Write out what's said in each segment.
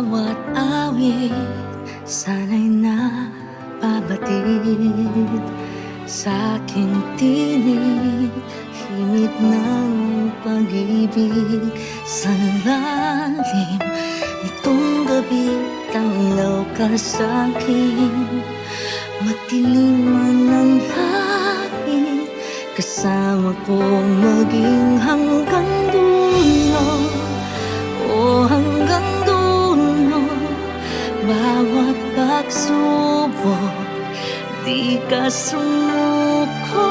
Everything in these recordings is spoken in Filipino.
Bawat awit sana'y nababatid sa aking tinig, himig ng pag-ibig. Sa lalim nitong gabi, tanglaw ka sa'kin. Matilim man ang langit, kasama kong maging hanggang dulo. O hanggang dulo, bawat pagsubok, di ka sumuko.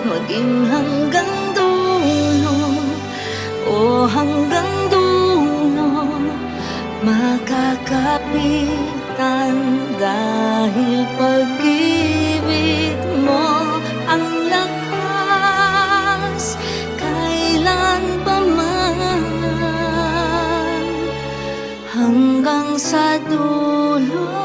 Maging hanggang dulo, o hanggang dulo, makakapitan. Dahil pag-ibig mo ang lakas, kailan pa man, hanggang sa dulo.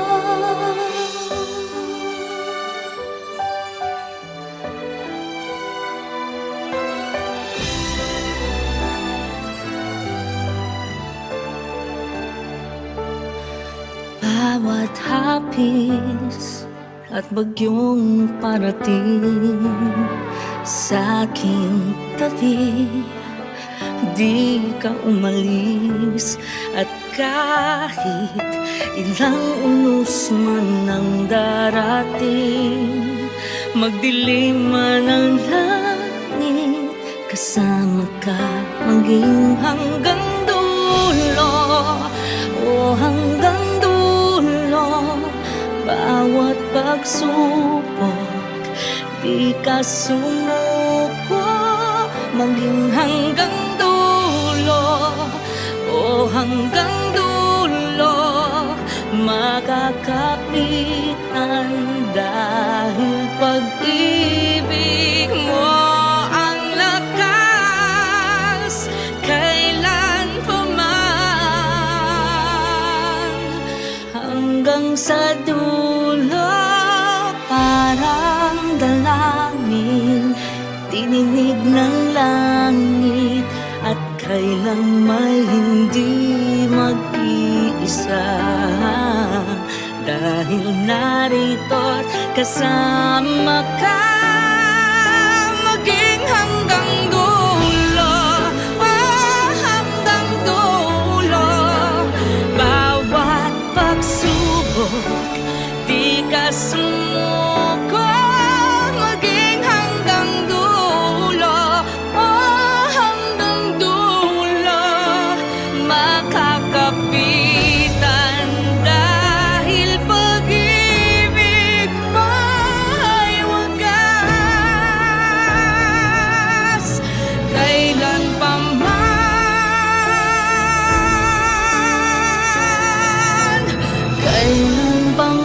Bawat hapis at bagyong parating sa aking tabi, di ka umalis. At kahit ilang unos man ang darating, magdilim man ang langit, kasama ka maging hanggang dulo. O hanggang dulo, bawat pagsubok, di ka sumuko. Maging hanggang dulo, o hanggang dulo, makakapitan. Dahil pag-ibig mo ang lakas, kailan pa man, hanggang sa dulo. Parang dalangin, tininig ng langit, at kailang may hindi mag-iisa. Dahil narito't kasama ka, maging hanggang dulo. Oh, hanggang dulo, bawat pagsubok, di ka sumuko. Maging hanggang dulo, oh, hanggang dulo, makakapitan. Dahil pag-ibig mo ay wagas, kailan pa man, kailan pa man.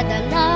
padala